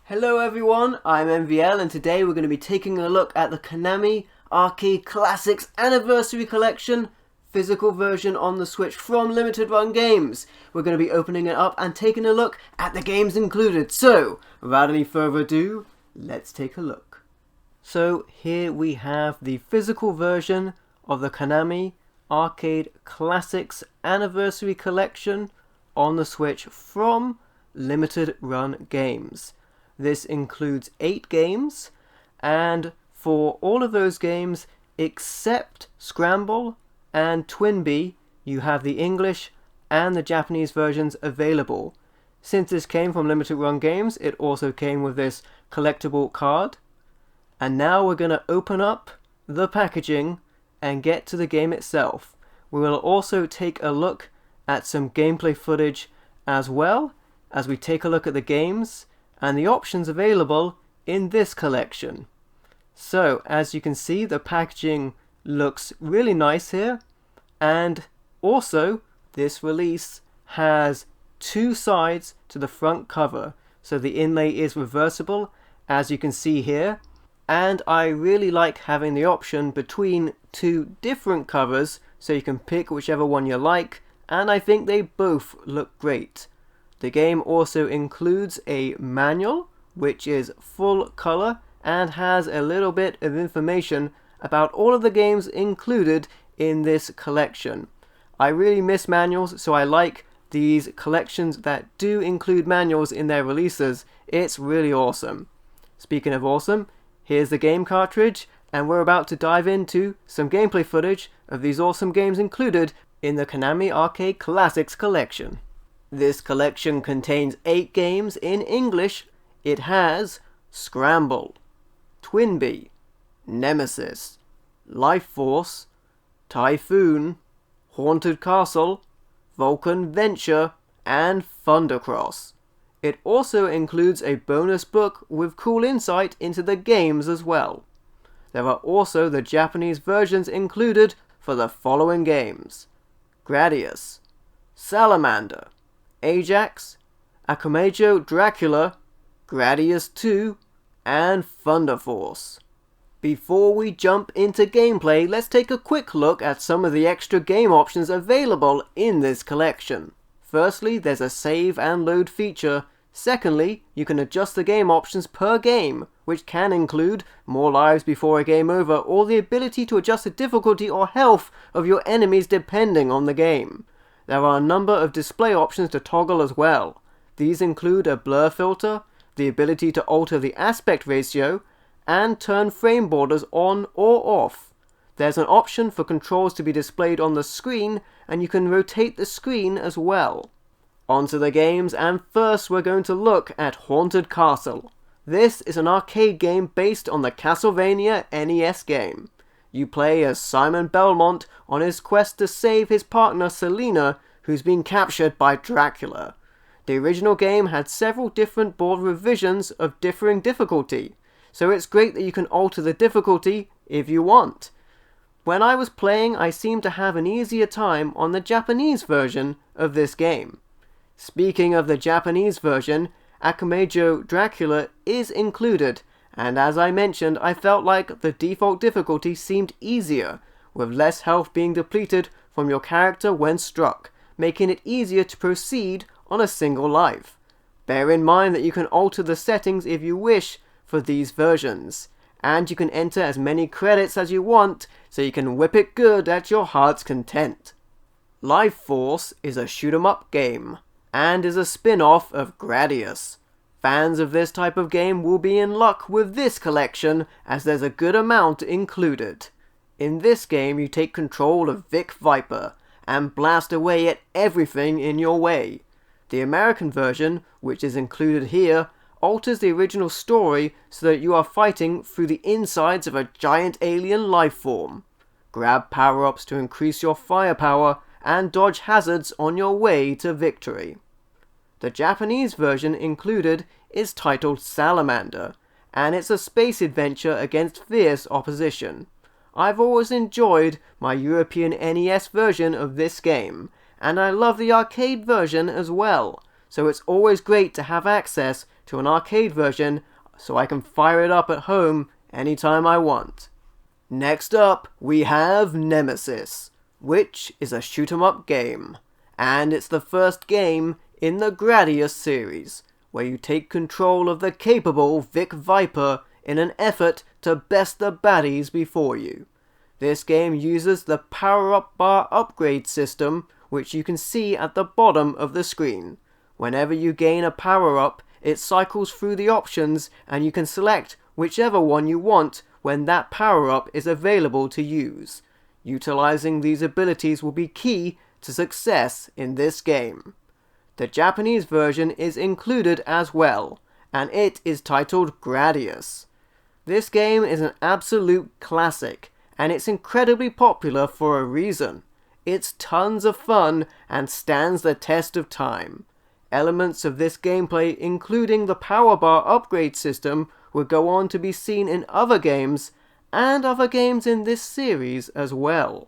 Hello everyone, I'm MVL and today we're going to be taking a look at the Konami Arcade Classics Anniversary Collection physical version on the Switch from Limited Run Games. We're going to be opening it up and taking a look at the games included. So, without any further ado, let's take a look. So here we have the physical version of the Konami Arcade Classics Anniversary Collection on the Switch from Limited Run Games. This includes 8 games, and for all of those games except Scramble and Twinbee, you have the English and the Japanese versions available. Since this came from Limited Run Games, it also came with this collectible card. And now we're going to open up the packaging and get to the game itself. We will also take a look at some gameplay footage as well as we take a look at the games and the options available in this collection. So, as you can see, the packaging looks really nice here, and also this release has 2 sides to the front cover, so the inlay is reversible, as you can see here, and I really like having the option between 2 different covers, so you can pick whichever one you like, and I think they both look great. The game also includes a manual, which is full color and has a little bit of information about all of the games included in this collection. I really miss manuals, so I like these collections that do include manuals in their releases. It's really awesome. Speaking of awesome, here's the game cartridge, and we're about to dive into some gameplay footage of these awesome games included in the Konami Arcade Classics collection. This collection contains 8 games in English. It has Scramble, Twinbee, Nemesis, Life Force, Typhoon, Haunted Castle, Vulcan Venture, and Thundercross. It also includes a bonus book with cool insight into the games as well. There are also the Japanese versions included for the following games: Gradius, Salamander, Ajax, Aimo Dracula, Gradius 2, and Thunder Force. Before we jump into gameplay, let's take a quick look at some of the extra game options available in this collection. Firstly, there's a save and load feature. Secondly, you can adjust the game options per game, which can include more lives before a game over, or the ability to adjust the difficulty or health of your enemies depending on the game. There are a number of display options to toggle as well. These include a blur filter, the ability to alter the aspect ratio, and turn frame borders on or off. There's an option for controls to be displayed on the screen, and you can rotate the screen as well. Onto the games, and first we're going to look at Haunted Castle. This is an arcade game based on the Castlevania NES game. You play as Simon Belmont on his quest to save his partner Selina, who's been captured by Dracula. The original game had several different board revisions of differing difficulty, so it's great that you can alter the difficulty if you want. When I was playing, I seemed to have an easier time on the Japanese version of this game. Speaking of the Japanese version, Ajax Dracula is included, and as I mentioned, I felt like the default difficulty seemed easier, with less health being depleted from your character when struck, making it easier to proceed on a single life. Bear in mind that you can alter the settings if you wish for these versions, and you can enter as many credits as you want, so you can whip it good at your heart's content. Life Force is a shoot-'em-up game, and is a spin-off of Gradius. Fans of this type of game will be in luck with this collection, as there's a good amount included. In this game, you take control of Vic Viper, and blast away at everything in your way. The American version, which is included here, alters the original story so that you are fighting through the insides of a giant alien life form. Grab power-ups to increase your firepower, and dodge hazards on your way to victory. The Japanese version included is titled Salamander, and it's a space adventure against fierce opposition. I've always enjoyed my European NES version of this game, and I love the arcade version as well, so it's always great to have access to an arcade version so I can fire it up at home anytime I want. Next up, we have Nemesis, which is a shoot-'em-up game, and it's the first game in the Gradius series, where you take control of the capable Vic Viper in an effort to best the baddies before you. This game uses the power-up bar upgrade system, which you can see at the bottom of the screen. Whenever you gain a power-up, it cycles through the options and you can select whichever one you want when that power-up is available to use. Utilizing these abilities will be key to success in this game. The Japanese version is included as well, and it is titled Gradius. This game is an absolute classic, and it's incredibly popular for a reason. It's tons of fun and stands the test of time. Elements of this gameplay, including the power bar upgrade system, will go on to be seen in other games, and other games in this series as well.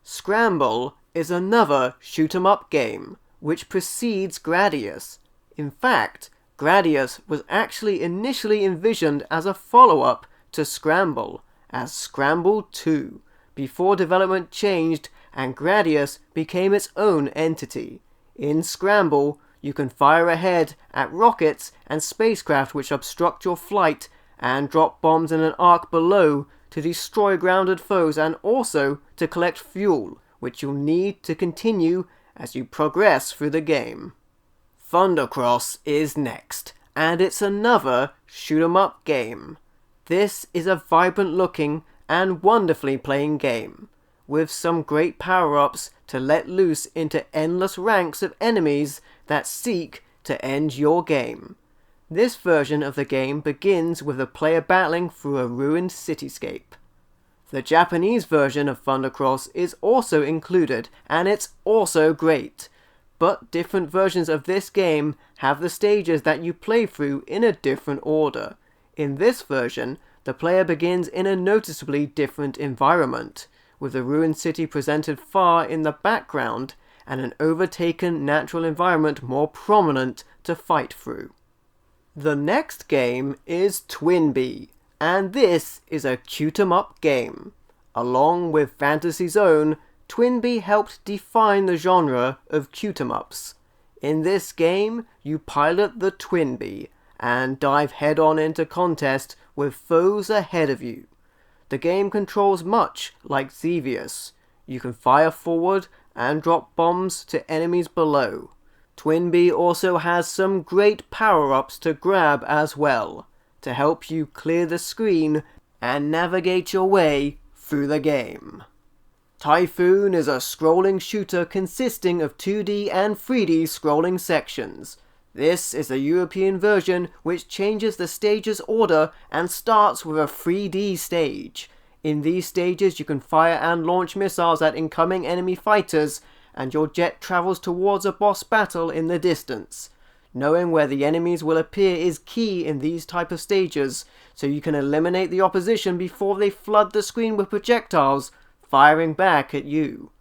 Scramble is another shoot-'em-up game, which precedes Gradius. In fact, Gradius was actually initially envisioned as a follow-up to Scramble, as Scramble 2, before development changed and Gradius became its own entity. In Scramble, you can fire ahead at rockets and spacecraft which obstruct your flight, and drop bombs in an arc below to destroy grounded foes and also to collect fuel, which you'll need to continue as you progress through the game. Thundercross is next, and it's another shoot-'em-up game. This is a vibrant looking and wonderfully playing game, with some great power-ups to let loose into endless ranks of enemies that seek to end your game. This version of the game begins with the player battling through a ruined cityscape. The Japanese version of Thundercross is also included, and it's also great. But different versions of this game have the stages that you play through in a different order. In this version, the player begins in a noticeably different environment, with the ruined city presented far in the background and an overtaken natural environment more prominent to fight through. The next game is Twinbee, and this is a shoot-'em-up game. Along with Fantasy Zone, Twinbee helped define the genre of shoot-'em-ups. In this game, you pilot the Twinbee and dive head-on into contest with foes ahead of you. The game controls much like Xevious. You can fire forward and drop bombs to enemies below. Twinbee also has some great power-ups to grab as well, to help you clear the screen and navigate your way through the game. Typhoon is a scrolling shooter consisting of 2D and 3D scrolling sections. This is a European version which changes the stage's order and starts with a 3D stage. In these stages you can fire and launch missiles at incoming enemy fighters, and your jet travels towards a boss battle in the distance. Knowing where the enemies will appear is key in these type of stages, so you can eliminate the opposition before they flood the screen with projectiles, firing back at you.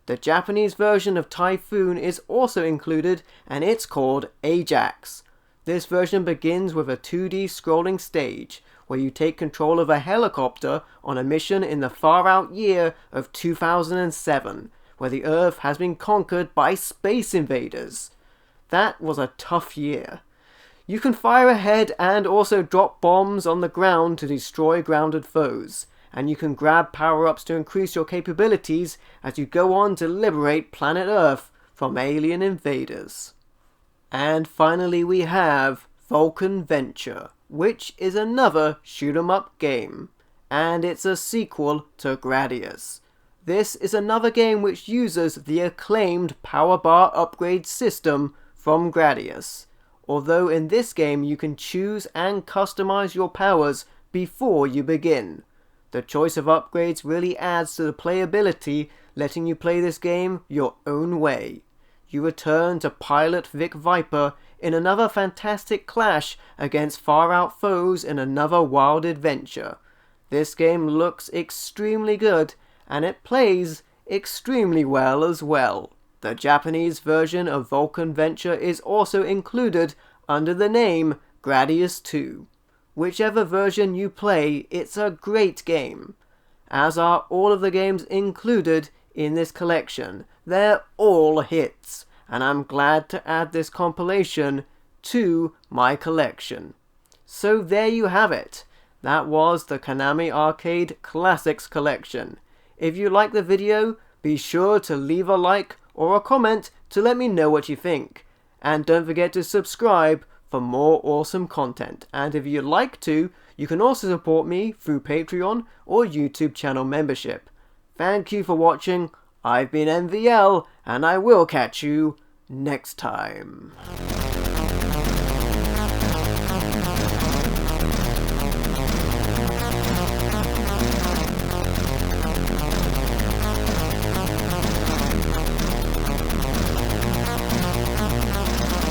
The Japanese version of Typhoon is also included, and it's called Ajax. This version begins with a 2D scrolling stage, where you take control of a helicopter on a mission in the far-out year of 2007, where the Earth has been conquered by space invaders. That was a tough year. You can fire ahead and also drop bombs on the ground to destroy grounded foes, and you can grab power-ups to increase your capabilities as you go on to liberate planet Earth from alien invaders. And finally we have Vulcan Venture, which is another shoot-'em-up game, and it's a sequel to Gradius. This is another game which uses the acclaimed power bar upgrade system from Gradius, although in this game you can choose and customize your powers before you begin. The choice of upgrades really adds to the playability, letting you play this game your own way. You return to pilot Vic Viper in another fantastic clash against far-out foes in another wild adventure. This game looks extremely good, and it plays extremely well as well. The Japanese version of Vulcan Venture is also included under the name Gradius 2. Whichever version you play, it's a great game, as are all of the games included in this collection. They're all hits, and I'm glad to add this compilation to my collection. So there you have it. That was the Konami Arcade Classics Collection. If you like the video, be sure to leave a like or a comment to let me know what you think. And don't forget to subscribe for more awesome content. And if you'd like to, you can also support me through Patreon or YouTube channel membership. Thank you for watching. I've been MVL, and I will catch you next time.